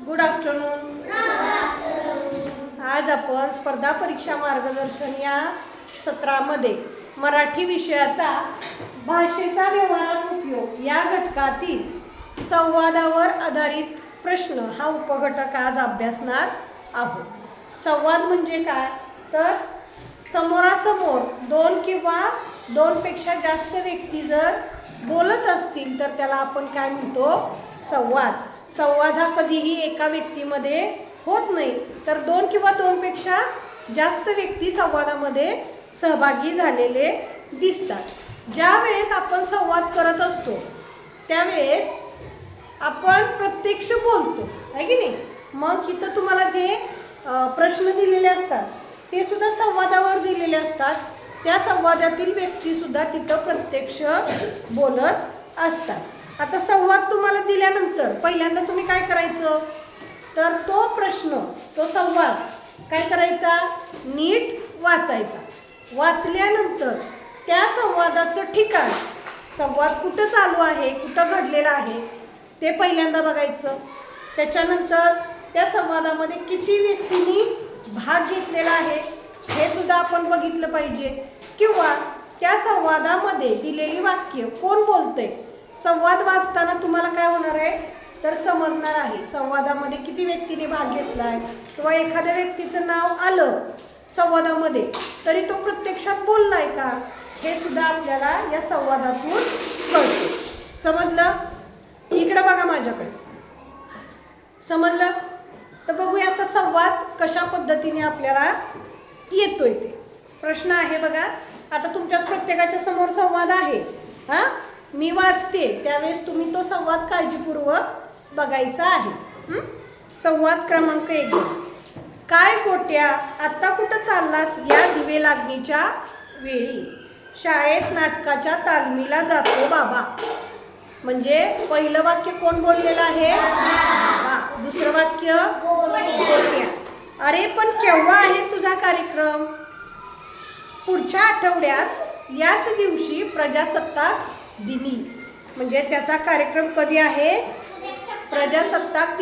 Good afternoon. आज आपण स्पर्धा परीक्षा मार्गदर्शन या सत्रामध्ये मराठी विषयाचा भाषेचा व्यवहारात उपयोग या घटकातील संवादावर आधारित प्रश्न हा उपघटक आज अभ्यासणार आहोत. संवाद म्हणजे काय, तर समोरासमोर दोन किंवा दोनपेक्षा जास्त व्यक्ती जर बोलत असतील तर त्याला आपण काय म्हणतो, संवाद. संवाद हा कधीही एका व्यक्तीमध्ये होत नाही, तर दोन किंवा दोनपेक्षा जास्त व्यक्ती संवादामध्ये सहभागी झालेले दिसतात. ज्या वेळेस आपण संवाद करत असतो त्यावेळेस आपण प्रत्यक्ष बोलतो, आहे की नाही. मग इथं तुम्हाला जे प्रश्न दिलेले असतात ते सुद्धा संवादावर दिलेले असतात. त्या संवादातील व्यक्तीसुद्धा तिथं प्रत्यक्ष बोलत असतात. आता संवाद तुम्हाला दिल्यानंतर पहिल्यांदा तुम्ही काय करायचं, तर तो प्रश्न, तो संवाद काय करायचा, नीट वाचायचा. वाचल्यानंतर त्या संवादाचं ठिकाण, संवाद कुठं चालू आहे, कुठं घडलेला आहे ते पहिल्यांदा बघायचं. त्याच्यानंतर त्या संवादामध्ये किती व्यक्तींनी भाग घेतलेला आहे हे सुद्धा आपण बघितलं पाहिजे. किंवा त्या संवादामध्ये दिलेली वाक्य कोण बोलतंय. संवाद वाचताना तुम्हाला काय होणार आहे, तर समजणार आहे संवादामध्ये किती व्यक्तींनी भाग घेतला आहे. किंवा एखाद्या व्यक्तीचं नाव आलं संवादामध्ये तरी तो प्रत्यक्षात बोललाय का, हे सुद्धा आपल्याला या संवादातून कळतं. समजलं? इकडं बघा माझ्याकडे. समजलं? तर बघूया आता संवाद कशा पद्धतीने आपल्याला येतोय ते. प्रश्न आहे बघा. आता तुमच्या प्रत्येकाच्या समोर संवाद आहे. हां, मी वाचते त्यावेळेस तुम्ही तो संवाद काळजीपूर्वक बघायचा आहे. संवाद क्रमांक 1. काय गोट्या, आता कुठं चाललास या दिवे लागणीच्या वेळी. शाळेत नाटकाच्या तालमीला जातो बाबा. म्हणजे पहिलं वाक्य कोण बोललेलं आहे, बाबा. दुसरं वाक्य गोट्या. अरे पण केव्हा आहे तुझा कार्यक्रम. पुढच्या आठवड्यात याच दिवशी प्रजासत्ताक दिनी. म्हणजे त्याचा कार्यक्रम कधी आहे, प्रजासत्ताक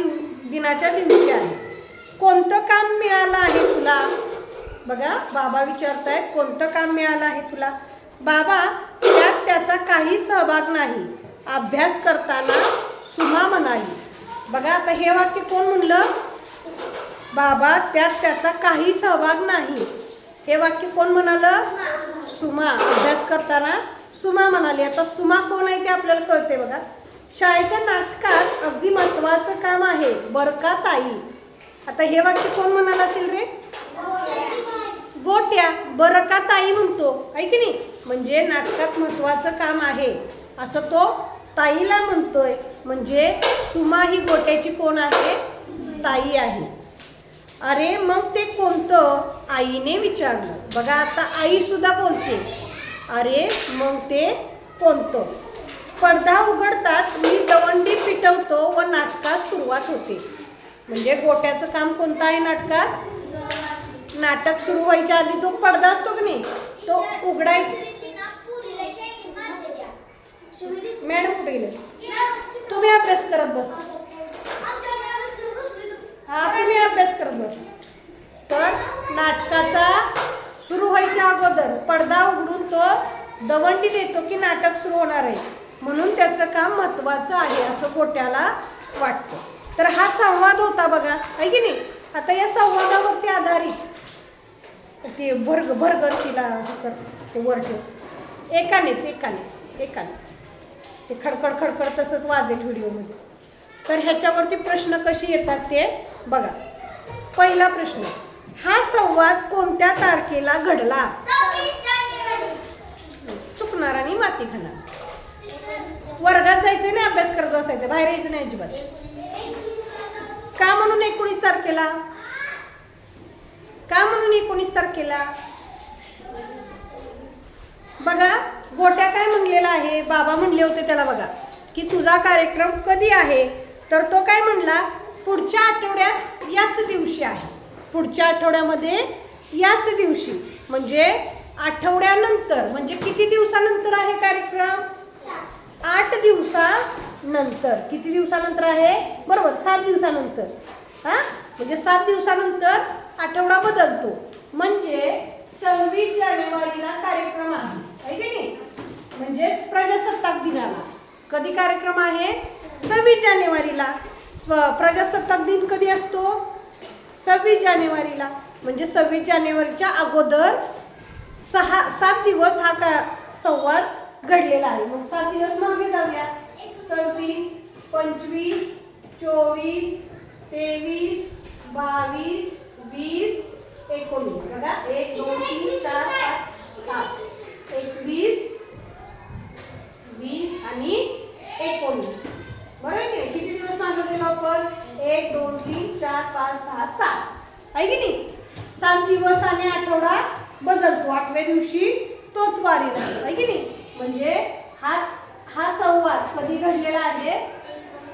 दिनाच्या दिवशी आहे. कोणतं काम मिळालं आहे तुला. बघा बाबा विचारतायत कोणतं काम मिळालं आहे तुला. बाबा त्यात त्याचा काही सहभाग नाही, अभ्यास करताना सुमा म्हणाली. बघा आता हे वाक्य कोण म्हणलं, बाबा त्यात त्याचा काही सहभाग नाही. हे वाक्य कोण म्हणालं, सुमा. अभ्यास करताना सुमा म्हणाली. आता सुमा कोण आहे ते आपल्याला कळते बघा. शाळेच्या नाटकात अगदी महत्त्वाचं काम आहे बरं का ताई. आता हे वाक्य कोण म्हणाला असेल रे, गोट्या. बरं का ताई म्हणतो, आहे की नाही. म्हणजे नाटकात महत्त्वाचं काम आहे असं तो ताईला म्हणतोय. म्हणजे सुमा ही गोट्याची कोण आहे, ताई आहे. अरे मग ते कोणतं, आईने विचारलं. बघा आता आई सुद्धा बोलते. अरे मग ते कोणतं. पडदा उघडताच मी दवंडी पिटवतो व नाटकास सुरुवात होते. म्हणजे गोट्याचं काम कोणतं आहे नाटकात. नाटक सुरू व्हायच्या आधी जो पडदा असतो की नाही तो उघडायचा. मॅडम कुठे गेले, तुम्ही अभ्यास करत बस. हा तुम्ही अभ्यास करत बस. तर नाटकाचा सुरू व्हायच्या अगोदर पडदा उघडून तो दवंडी देतो की नाटक सुरू होणार आहे, म्हणून त्याचं काम महत्त्वाचं आहे असं गोट्याला वाटतं. तर हा संवाद होता बघा, आहे की नाही. आता या संवादावरती आधारित ते भरगतीला ते वर ठेव एकाने ते खडखड खडखड तसंच वाजेल व्हिडिओमध्ये. तर ह्याच्यावरती प्रश्न कसे येतात ते बघा. पहिला प्रश्न, हा संवाद कोणत्या तारखेला घडला. चुकणार आणि माती खाणार. वर्गात जायचं नाही, अभ्यास करत बसायचं, बाहेर यायचं नाही अजिबात. का म्हणून 19 तारखेला, का म्हणून 19 तारखेला. बघा गोट्या काय म्हणलेला आहे, बाबा म्हणले होते त्याला बघा की तुझा कार्यक्रम कधी आहे. तर तो काय म्हणला, पुढच्या आठवड्यात याच दिवशी आहे. पुढच्या आठवड्यामध्ये याच दिवशी म्हणजे आठवड्यानंतर. म्हणजे किती दिवसानंतर आहे कार्यक्रम, 8 दिवसानंतर. किती दिवसानंतर आहे, बरोबर 7 दिवसानंतर. हा, म्हणजे 7 दिवसानंतर आठवडा बदलतो. म्हणजे 26 जानेवारीला कार्यक्रम आहे की नाही? म्हणजेच प्रजासत्ताक दिनाला. कधी कार्यक्रम आहे? 26 जानेवारीला. प्रजासत्ताक दिन कधी असतो? 26 जानेवारीला. म्हणजे 26 जानेवारीच्या अगोदर 7 दिवस हा संवाद घडलेला आहे. मग 7 दिवस मागे जाऊया. 26, 25, 24, 23, 22, 20, 19. बघा 1, 2, 3, 4, 5, 7, 21, 20 आणि 19. बरोबर आहे की? किती दिवस मागे गेलो आपण? 1, 2, 3, 4, 5, 6, 7 आहे की नाही? 7 दिवस आणि आठवडा बदलतो. 8व्या दिवशी तोच वारी राहतो आहे की नाही? म्हणजे हा संवाद कधी घडलेला आहे?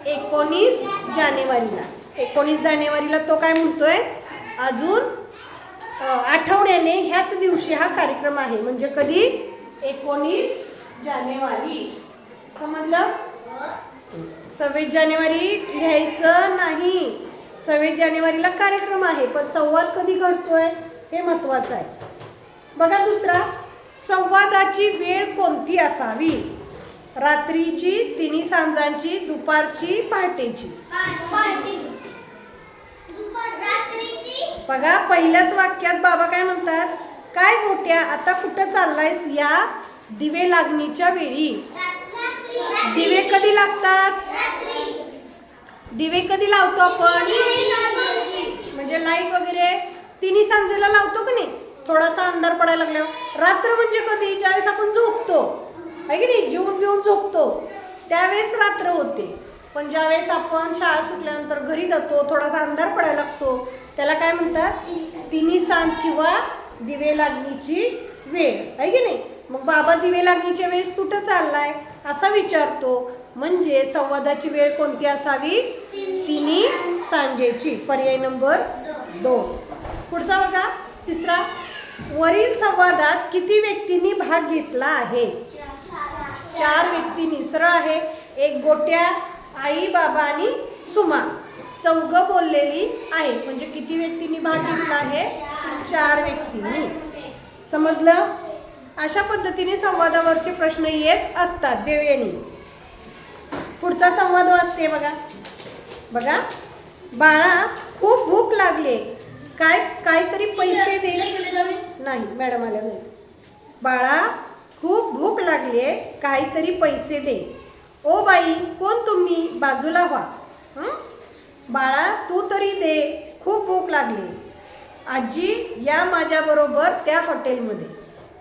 19 जानेवारीला. 19 जानेवारीला तो काय म्हणतोय? अजून आठवड्याने ह्याच दिवशी हा कार्यक्रम आहे. म्हणजे कधी? 19 जानेवारी. समजलं? 26 जानेवारी लिहायचं नाही. 26 जानेवारीला कार्यक्रम आहे, पण संवाद कधी घडतोय हे महत्वाचं आहे. बघा दुसरा, संवादाची वेळ कोणती असावी? रात्रीची, तिन्ही सांजांची, दुपारची, पहाटेची? बघा पहिल्याच वाक्यात बाबा काय म्हणतात? काय गोट्या आता कुठं चाललायस या दिवे लागणीच्या वेळी? दिवे कधी लागतात? दिवे कधी लावतो आपण? म्हणजे लाईट वगैरे तिन्ही सांजेला लावतो की नाही? थोडासा अंधार पडायला लागल्यावर. रात्र म्हणजे कधी? ज्यावेळेस आपण झोपतो आहे की नाही? जेवून बिवून झोपतो त्यावेळेस रात्र होते. पण ज्यावेळेस आपण शाळा सुटल्यानंतर घरी जातो, थोडासा अंधार पडायला लागतो, त्याला काय म्हणतात? तिन्ही सांज किंवा दिवे लागणीची वेळ आहे की नाही? मग बाबा दिवे लागणीच्या वेळेस कुठं चाललाय असा विचारतो. म्हणजे संवादाची वेळ कोणती असावी? तिन्ही सांजेची. पर्याय नंबर 2. पुढचा बघा तिसरा, वरील संवादात किती व्यक्तींनी भाग घेतला आहे? 4 व्यक्तींनी. सरळ आहे. एक गोट्या, आई, बाबा आणि सुमा. 4 बोललेली आहे. म्हणजे किती व्यक्तींनी भाग घेतला आहे? 4 व्यक्तींनी. समजलं? अशा पद्धतीने संवादावरचे प्रश्न येत असतात देवयानी. पुढचा संवाद वाचते बघा. बघा, बाळा खूप भूक लागले, काहीतरी पैसे दे. नाही मॅडम आल्या नाही. बाळा खूप भूक लागले, काहीतरी पैसे दे. ओ बाई कोण तुम्ही? बाजूला व्हा. बाळा तू तरी दे, खूप भूक लागली. आजी या माझ्याबरोबर त्या हॉटेलमध्ये.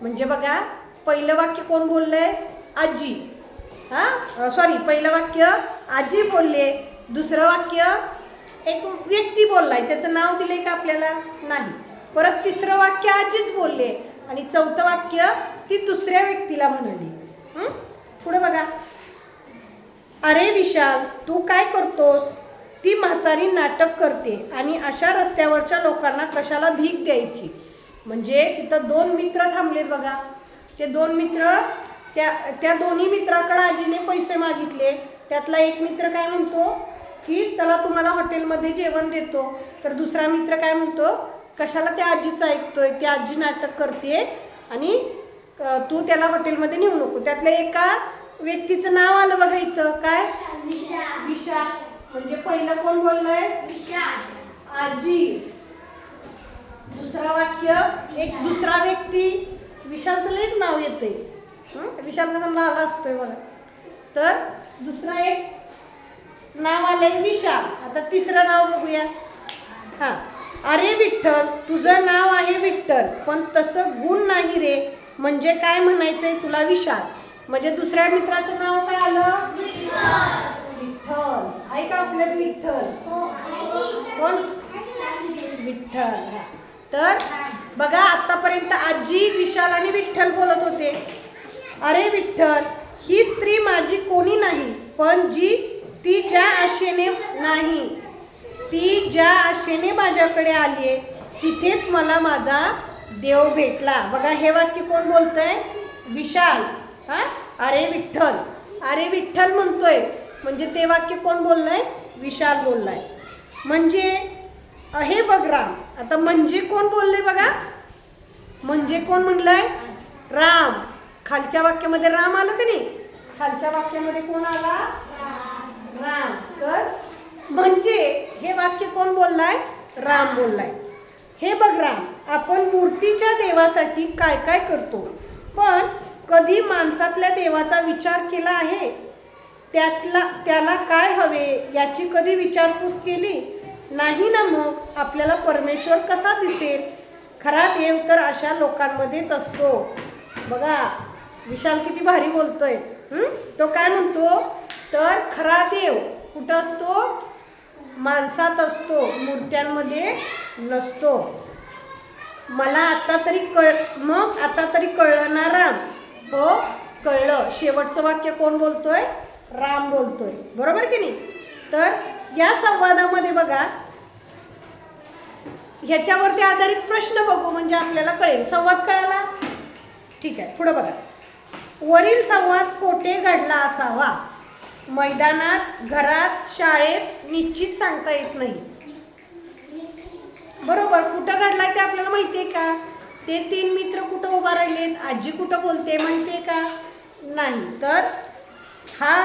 म्हणजे बघा पहिलं वाक्य कोण बोललंय? आजी. पहिलं वाक्य आजी बोलले. दुसरं वाक्य एक व्यक्ती बोललाय, त्याचं नाव दिलंय का आपल्याला? नाही. परत तिसरं वाक्य आजीच बोलले आणि चौथं वाक्य ती दुसऱ्या व्यक्तीला म्हणाली. पुढे बघा, अरे विशाल तू काय करतोस? ती म्हातारी नाटक करते आणि अशा रस्त्यावरच्या लोकांना कशाला भीक द्यायची? म्हणजे तिथं 2 मित्र थांबलेत बघा. ते 2 मित्र त्या दोन्ही मित्राकडे आजीने पैसे मागितले. त्यातला एक मित्र काय म्हणतो की चला तुम्हाला हॉटेलमध्ये जेवण देतो. तर दुसरा मित्र काय म्हणतो, कशाला त्या आजीचं ऐकतोय? ती आजी नाटक करते आणि तू त्याला हॉटेलमध्ये नेऊ नको. त्यातल्या एका व्यक्तीचं नाव आलं बघा इथं. काय? विशाल. म्हणजे पहिलं कोण बोललंय? आजी. दुसरा वाक्य एक दुसरा व्यक्ती. विशालचं लयच नाव येते. विशालचा नाव असतोय बघा. तर दुसरा एक नाव आलंय विशाल. आता तिसरं नाव बघूया. अरे विठ्ठल तुझं नाव आहे विठ्ठल, पण तसं गुण नाही रे. म्हणजे काय म्हणायचंय तुला विशाल? म्हणजे दुसऱ्या मित्राचं नाव काय आलं? विठ्ठल. आहे का आपल्यात विठ्ठल? कोण? विठ्ठल. तर बघा आतापर्यंत आजी, विशाल आणि विठ्ठल बोलत होते. अरे विठ्ठल ही स्त्री माझी कोणी नाही, पण ती ज्या आशेने नाही, ती ज्या आशेने माझ्याकडे आली आहे तिथेच मला माझा देव भेटला. बघा हे वाक्य कोण बोलतंय? विशाल. अरे विठ्ठल. अरे विठ्ठल म्हणतोय. म्हणजे ते वाक्य कोण बोललंय? विशाल बोललाय. म्हणजे अहे बघ राम. आता म्हणजे कोण बोलले बघा, म्हणजे कोण म्हणलंय, राम. खालच्या वाक्यामध्ये राम आलं का नाही, खालच्या वाक्यामध्ये कोण आला, राम. तर म्हणजे हे वाक्य कोण बोललाय, राम बोललाय. हे बघ राम, आपण मूर्तीच्या देवासाठी काय काय करतो, पण कधी माणसातल्या देवाचा विचार केला आहे, त्याला काय हवे याची कधी विचारपूस केली नाही ना. मग आपल्याला परमेश्वर कसा दिसेल. खरा देव तर अशा लोकांमध्येच असतो. बघा विशाल किती भारी बोलतोय. तो काय म्हणतो, तर खरा देव कुठं असतो, माणसात असतो, मूर्त्यांमध्ये नसतो. मला आता तरी कळलं ना राम. हो कळलं. शेवटचं वाक्य कोण बोलतोय, राम बोलतोय. बरोबर की नाही. तर या संवादामध्ये बघा, ह्याच्यावरती आधारित प्रश्न बघू म्हणजे आपल्याला कळेल. संवाद कळाला, ठीक आहे. पुढे बघा, वरील संवाद कोठे घडला असावा. मैदानात, घरात, शाळेत निश्चित सांगता येत नाही. बरोबर. कुठं घडलाय ते आपल्याला माहितीये का, ते 3 मित्र कुठं उभा राहिलेत, आजी कुठं बोलते माहितीये का, नाही. तर हा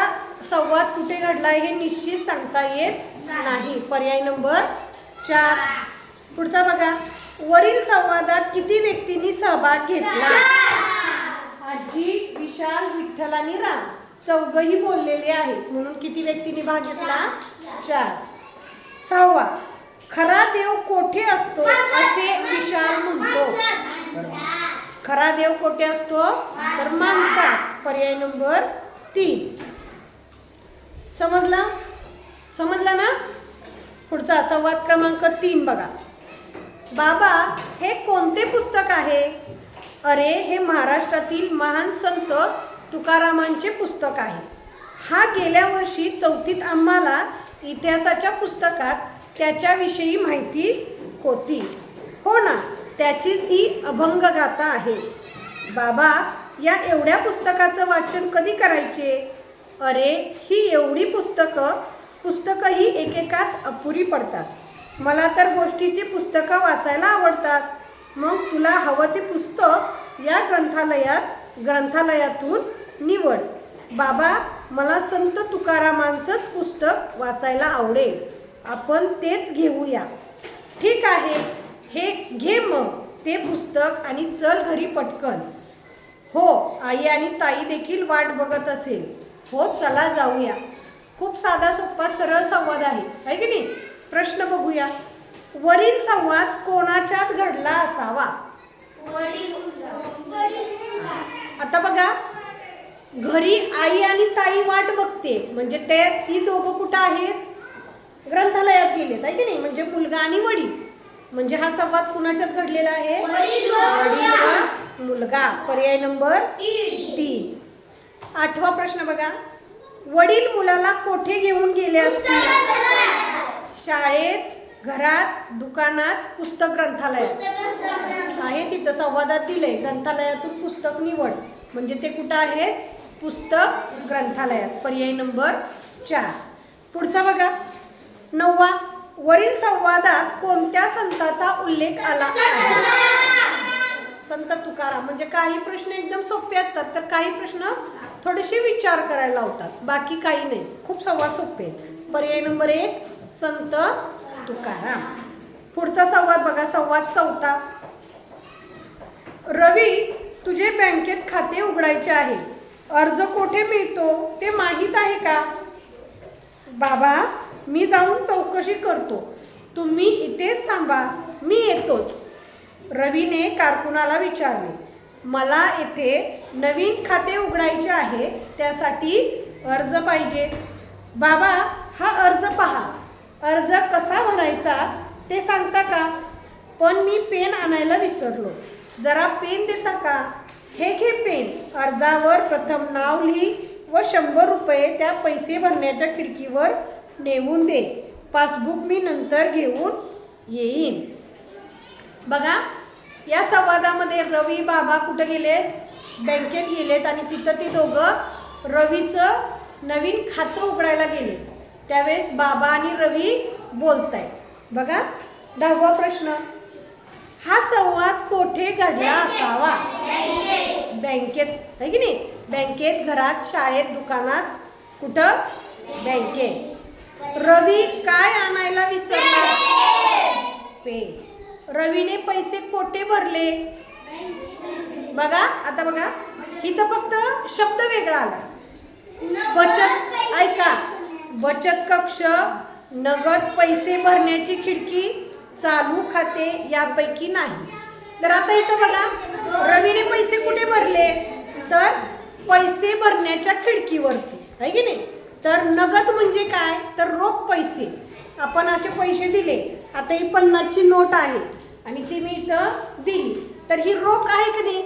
संवाद कुठे घडलाय हे निश्चित सांगता येत नाही. पर्याय नंबर 4. पुढचा बघा, वरील संवादात किती व्यक्तींनी सहभाग घेतला. आजी, विशाल, विठ्ठल आणि राम चौघही बोललेले आहेत, म्हणून किती व्यक्तींनी भाग घेतला, 4. 6. खरा देव कोठे असतो असे विशाल म्हणतो. खरा देव कोठे असतो, तर माणसात. पर्याय नंबर 3. समजला ना. पुढचा संवाद क्रमांक 3 बघा, बाबा हे कोणते पुस्तक आहे. अरे हे महाराष्ट्रातील महान संत तुकारामांचे पुस्तक आहे. हा गेल्या वर्षी 4थीत आम्हाला इतिहासाच्या पुस्तकात त्याच्याविषयी माहिती होती. हो ना, त्याचीच ही अभंगगाथा आहे. बाबा या एवढ्या पुस्तकाचं वाचन कधी करायचे. अरे ही एवढी पुस्तकही एकेकास अपुरी पडतात. मला तर गोष्टीची पुस्तकं वाचायला आवडतात. मग तुला हवं ते पुस्तक या ग्रंथालयातून निवड. बाबा मला संत तुकारामांचंच पुस्तक वाचायला आवडेल. आपण तेच घेऊया. ठीक आहे, हे घे मग ते पुस्तक आणि चल घरी पटकन. हो, आई आणि ताई देखील वाट बघत असेल. हो चला जाऊया. खूप साधा सोपा सरळ संवाद आहे की नाही. प्रश्न बघूया, वरील संवाद कोणाच्यात घडला असावा. आता बघा, घरी आई आणि ताई वाट बघते म्हणजे ती दोघं कुठं आहेत, ग्रंथालयात गेलेत आहे की नाही. म्हणजे मुलगा आणि वडील, म्हणजे हा संवाद कुणाच्यात घडलेला आहे, वडील व मुलगा. पर्याय नंबर 3. 8वा प्रश्न बघा, वडील मुलाला कोठे घेऊन गेले असतील. शाळेत, घरात, दुकानात, पुस्तक ग्रंथालयात आहे. तिथं संवादात दिले ग्रंथालयातून पुस्तक निवड, म्हणजे ते कुठं आहे, पुस्तक ग्रंथालयात. पर्याय नंबर 4. पुढचा बघा, 9वा, वरील संवादात कोणत्या संताचा उल्लेख आला. संत तुकाराम. म्हणजे काही प्रश्न एकदम सोपे असतात, तर काही प्रश्न थोडेसे विचार करायला लावतात, बाकी काही नाही. खूप संवाद सोपे आहेत. पर्याय नंबर 1 संत तुकाराम. पुढचा संवाद बघा, संवाद 4. रवी तुझे बँकेत खाते उघडायचे आहे. अर्ज कोठे मिळतो ते माहीत आहे का. बाबा मी जाऊन चौकशी करतो. तुम्ही इथेच थांबा, मी येतोच. रवीने कारकुनाला विचारले, मला येथे नवीन खाते उघडायचे आहे, त्यासाठी अर्ज पाहिजे. बाबा हा अर्ज पहा. अर्ज कसा भरायचा ते सांगता का. पण मी पेन आणायला विसरलो, जरा पेन देता का. हे घे पेन. अर्जावर प्रथम नाव लिही व 100 रुपये त्या पैसे भरण्याच्या खिडकीवर नेऊन दे. पासबुक मी नंतर घेऊन येईन. बघा या संवादामध्ये रवी बाबा कुठे गेलेत, बँकेत गेलेत आणि तिथं ते दोघं रवीचं नवीन खातं उघडायला गेले. त्यावेळेस बाबा आणि रवी बोलतायत. बघा 10वा प्रश्न, हा संवाद कोठे घडला असावा? बँकेत, है की नाही? बँकेत, घरात, शाळेत, दुकानात, कुठं? बँकेत. रवी काय आणायला विसरला? पेन. रवीने पैसे कोठे भरले? बघा आता बघा, इथं फक्त शब्द वेगळा आला. बचत, ऐका, बचत कक्ष, नगद पैसे भरण्याची खिडकी, चालू खाते यापैकी नाही. तर आता इथं बघा, रवीने पैसे कुठे भरले? तर पैसे भरण्याच्या खिडकीवरती, आहे की नाही? तर नगद म्हणजे काय? तर रोख पैसे. आपण असे पैसे दिले, आता ही 50ची नोट आहे आणि ती मी इथं दिली, तर ही रोख आहे की नाही?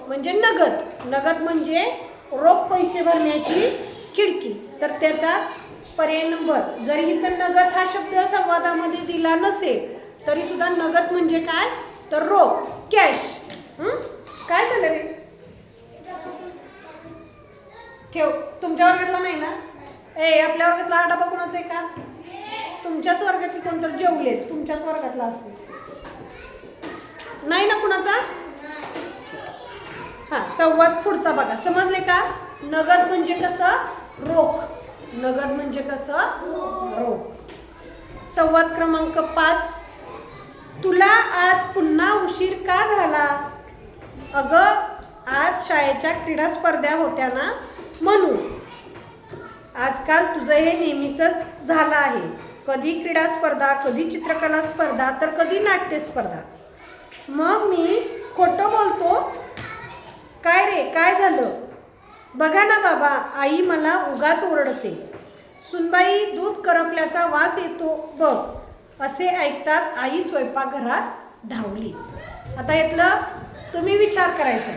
म्हणजे नगद. नगद म्हणजे रोख पैसे भरण्याची खिडकी. तर त्याचा पर्याय नंबर, जरी इथं नगद हा शब्द संवादामध्ये दिला नसेल तरी सुद्धा नगद म्हणजे काय? तर रोख, कॅश. काय झालं रे? ठेव. तुमच्या वर्गातला नाही ना? आपल्या वर्गातला हा डबा कोणाचा आहे का? तुमच्याच वर्गातली कोणतर जेवलेत, तुमच्याच वर्गातला असेल. नाही ना कुणाचा? हा, संवाद पुढचा बघा. समजले का? नगद म्हणजे कसं? रोख. नगद म्हणजे कसं? रोख. संवाद क्रमांक 5, तुला आज पुन्हा उशीर का झाला? अगं, आज शाळेच्या क्रीडा स्पर्धा होत्या ना, म्हणून. आजकाल तुझं हे नेहमीचंच झालं आहे. कधी क्रीडा स्पर्धा, कधी चित्रकला स्पर्धा, तर कधी नाट्य स्पर्धा. मग मी खोटं बोलतो? काय रे, काय झालं? बघा ना बाबा, आई मला उगाच ओरडते. सुनबाई, दूध करपल्याचा वास येतो बघ. असे ऐकताच आई स्वयंपाकघरात धावली. आता यातलं तुम्ही विचार करायचा.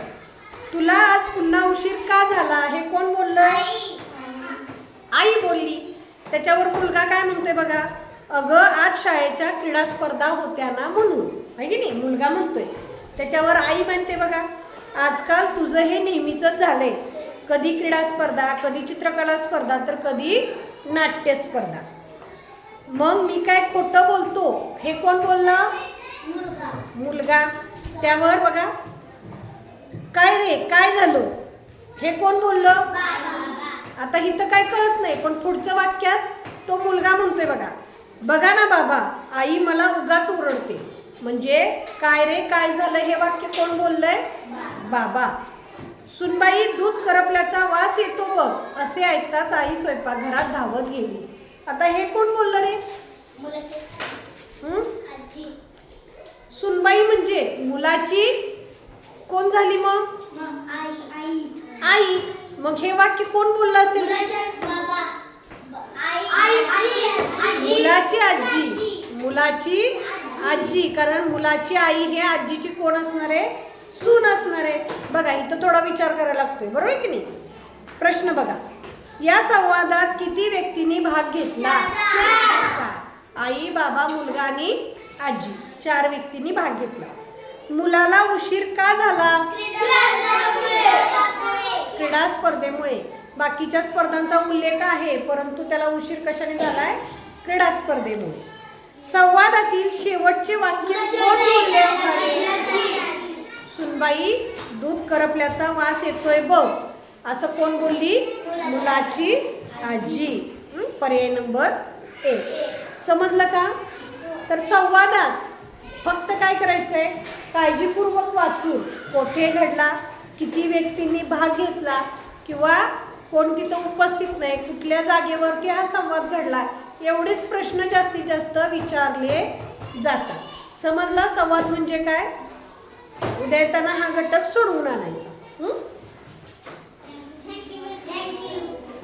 तुला आज पुन्हा उशीर का झाला हे कोण बोललं? आई बोलली. त्याच्यावर मुलगा काय म्हणतोय बघा, अगं आज शाळेच्या क्रीडा स्पर्धा होत्या ना, म्हणून. आहे की नाही? मुलगा म्हणतोय. त्याच्यावर आई म्हणते बघा, आजकाल तुझं हे नेहमीचंच झालंय. कधी क्रीडा स्पर्धा, कधी चित्रकला स्पर्धा, तर कधी नाट्य स्पर्धा. मग मी काय खोटं बोलतो हे कोण बोललं? मुलगा. त्यावर बघा, काय रे, काय झालं हे कोण बोललं? आता इथं काय कळत नाही, पण पुढच्या वाक्यात तो मुलगा म्हणतोय बघा, बघा ना बाबा, आई मला उगाच ओरडते. म्हणजे काय रे, काय झालं हे वाक्य कोण बोललंय? बाबा. सुनबाई, दूध करपल्याचा वास येतो बघ. असे ऐकताच आई स्वयंपाकघरात धावत गेली. आता हे कोण बोललं रे? सुनबाई म्हणजे मुलाची कोण झाली? मग आई. मग हे वाक्य कोण बोललं असेल? मुलाची आजी. मुलाची आजी, कारण मुलाची आई हे आजीची कोण असणार आहे? सून असणार आहे. बघा, इथं थोडा विचार करायला लागतोय, बरोबर आहे की नाही? प्रश्न बघा, या संवादात किती व्यक्तींनी भाग घेतला? 4. आई, बाबा, मुलगा आणि आजी. 4 व्यक्तींनी भाग घेतला. मुलाला उशीर का झाला? क्रीडा स्पर्धेमुळे. बाकीच्या स्पर्धांचा उल्लेख आहे, परंतु त्याला उशीर कशाने झालाय? क्रीडा स्पर्धेमुळे. संवादातील शेवटचे वाक्य कोण बोलले असावे? सुनबाई, दूध करपल्याचा वास येतोय बघ. असं कोण बोलली? मुलाची आजी. पर्याय नंबर 1. समजलं का? तर संवादात फक्त काय करायचंय? काळजीपूर्वक वाचून कोठे घडला, किती व्यक्तींनी भाग घेतला, किंवा कोण तिथं उपस्थित नाही, कुठल्या जागेवरती हा संवाद घडला, एवढेच प्रश्न जास्तीत जास्त विचारले जातात. समजला संवाद म्हणजे काय? उद्या येताना हा घटक सोडवून आणायचा.